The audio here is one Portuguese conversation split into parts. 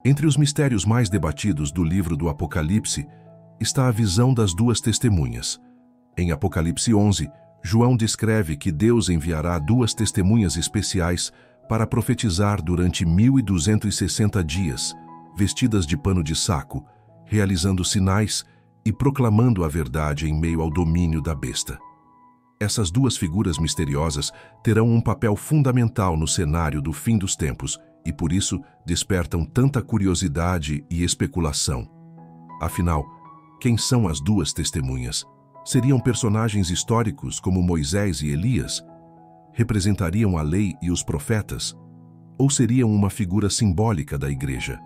Entre os mistérios mais debatidos do livro do Apocalipse está a visão das duas testemunhas. Em Apocalipse 11, João descreve que Deus enviará duas testemunhas especiais para profetizar durante 1260 dias, vestidas de pano de saco, realizando sinais e proclamando a verdade em meio ao domínio da besta. Essas duas figuras misteriosas terão um papel fundamental no cenário do fim dos tempos e, por isso, despertam tanta curiosidade e especulação. Afinal, quem são as duas testemunhas? Seriam personagens históricos como Moisés e Elias? Representariam a lei e os profetas? Ou seriam uma figura simbólica da igreja?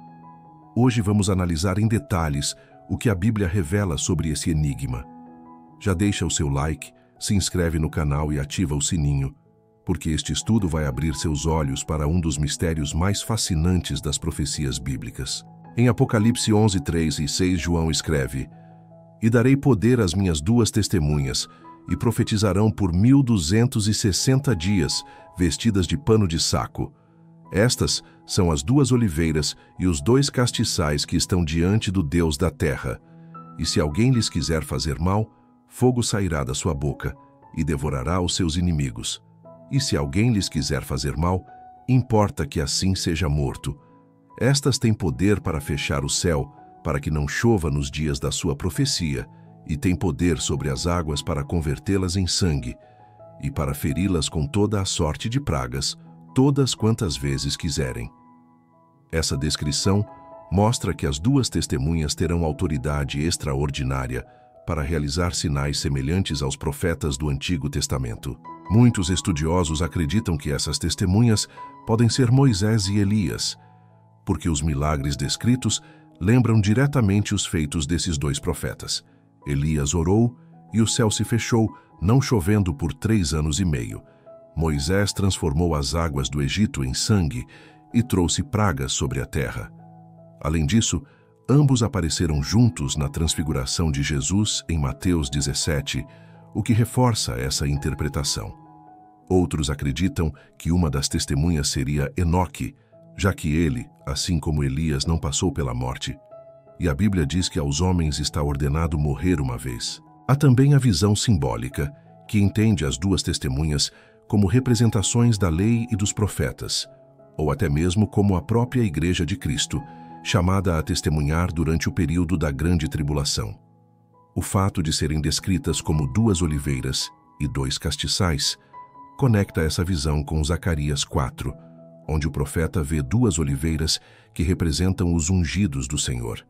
Hoje vamos analisar em detalhes o que a Bíblia revela sobre esse enigma. Já deixa o seu like, se inscreve no canal e ativa o sininho, porque este estudo vai abrir seus olhos para um dos mistérios mais fascinantes das profecias bíblicas. Em Apocalipse 11, 3 e 6, João escreve: "E darei poder às minhas duas testemunhas, e profetizarão por 1260 dias, vestidas de pano de saco. Estas são as duas oliveiras e os dois castiçais que estão diante do Deus da terra. E se alguém lhes quiser fazer mal, fogo sairá da sua boca e devorará os seus inimigos. E se alguém lhes quiser fazer mal, importa que assim seja morto. Estas têm poder para fechar o céu, para que não chova nos dias da sua profecia, e têm poder sobre as águas para convertê-las em sangue, e para feri-las com toda a sorte de pragas, todas quantas vezes quiserem." Essa descrição mostra que as duas testemunhas terão autoridade extraordinária para realizar sinais semelhantes aos profetas do Antigo Testamento. Muitos estudiosos acreditam que essas testemunhas podem ser Moisés e Elias, porque os milagres descritos lembram diretamente os feitos desses dois profetas. Elias orou e o céu se fechou, não chovendo por 3 anos e meio. Moisés transformou as águas do Egito em sangue e trouxe pragas sobre a terra. Além disso, ambos apareceram juntos na transfiguração de Jesus em Mateus 17, o que reforça essa interpretação. Outros acreditam que uma das testemunhas seria Enoque, já que ele, assim como Elias, não passou pela morte. E a Bíblia diz que aos homens está ordenado morrer uma vez. Há também a visão simbólica, que entende as duas testemunhas como representações da lei e dos profetas, ou até mesmo como a própria Igreja de Cristo, chamada a testemunhar durante o período da Grande Tribulação. O fato de serem descritas como duas oliveiras e dois castiçais conecta essa visão com Zacarias 4, onde o profeta vê duas oliveiras que representam os ungidos do Senhor.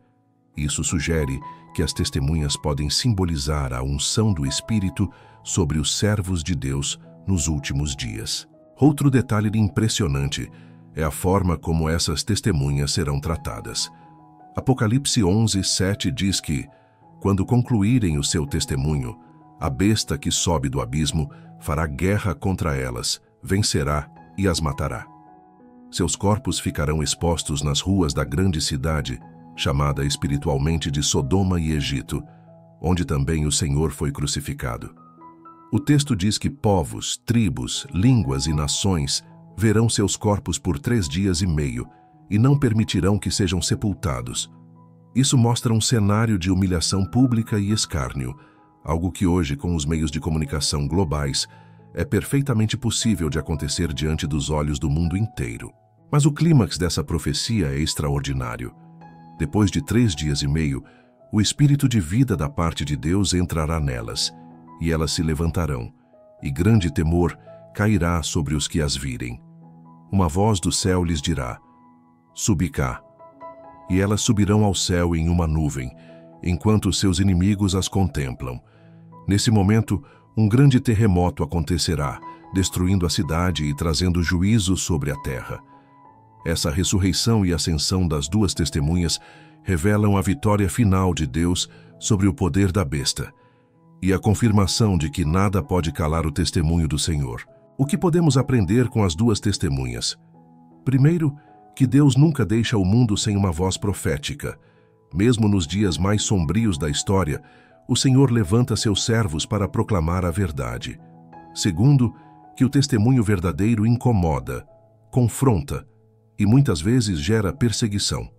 Isso sugere que as testemunhas podem simbolizar a unção do Espírito sobre os servos de Deus nos últimos dias. Outro detalhe impressionante é a forma como essas testemunhas serão tratadas. Apocalipse 11, 7 diz que, quando concluírem o seu testemunho, a besta que sobe do abismo fará guerra contra elas, vencerá e as matará. Seus corpos ficarão expostos nas ruas da grande cidade, chamada espiritualmente de Sodoma e Egito, onde também o Senhor foi crucificado. O texto diz que povos, tribos, línguas e nações verão seus corpos por 3 dias e meio e não permitirão que sejam sepultados. Isso mostra um cenário de humilhação pública e escárnio, algo que hoje, com os meios de comunicação globais, é perfeitamente possível de acontecer diante dos olhos do mundo inteiro. Mas o clímax dessa profecia é extraordinário. Depois de 3 dias e meio, o espírito de vida da parte de Deus entrará nelas, e elas se levantarão, e grande temor cairá sobre os que as virem. Uma voz do céu lhes dirá: "Subi cá." E elas subirão ao céu em uma nuvem, enquanto seus inimigos as contemplam. Nesse momento, um grande terremoto acontecerá, destruindo a cidade e trazendo juízo sobre a terra. Essa ressurreição e ascensão das duas testemunhas revelam a vitória final de Deus sobre o poder da besta e a confirmação de que nada pode calar o testemunho do Senhor. O que podemos aprender com as duas testemunhas? Primeiro, que Deus nunca deixa o mundo sem uma voz profética. Mesmo nos dias mais sombrios da história, o Senhor levanta seus servos para proclamar a verdade. Segundo, que o testemunho verdadeiro incomoda, confronta e muitas vezes gera perseguição.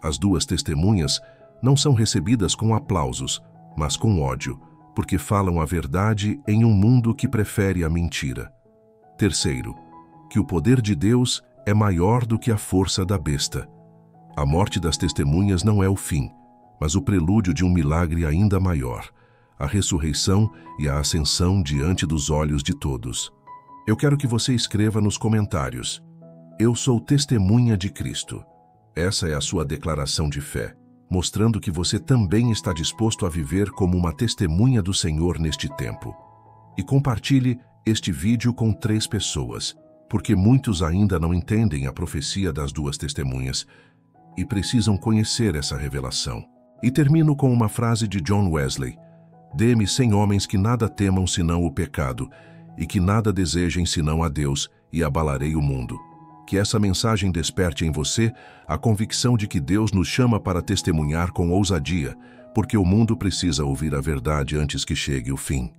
as duas testemunhas não são recebidas com aplausos, mas com ódio, porque falam a verdade em um mundo que prefere a mentira. Terceiro, que o poder de Deus é maior do que a força da besta. A morte das testemunhas não é o fim, mas o prelúdio de um milagre ainda maior, a ressurreição e a ascensão diante dos olhos de todos. Eu quero que você escreva nos comentários: eu sou testemunha de Cristo. Essa é a sua declaração de fé, mostrando que você também está disposto a viver como uma testemunha do Senhor neste tempo. E compartilhe este vídeo com 3 pessoas, porque muitos ainda não entendem a profecia das duas testemunhas e precisam conhecer essa revelação. E termino com uma frase de John Wesley: dê-me 100 homens que nada temam senão o pecado e que nada desejem senão a Deus, e abalarei o mundo. Que essa mensagem desperte em você a convicção de que Deus nos chama para testemunhar com ousadia, porque o mundo precisa ouvir a verdade antes que chegue o fim.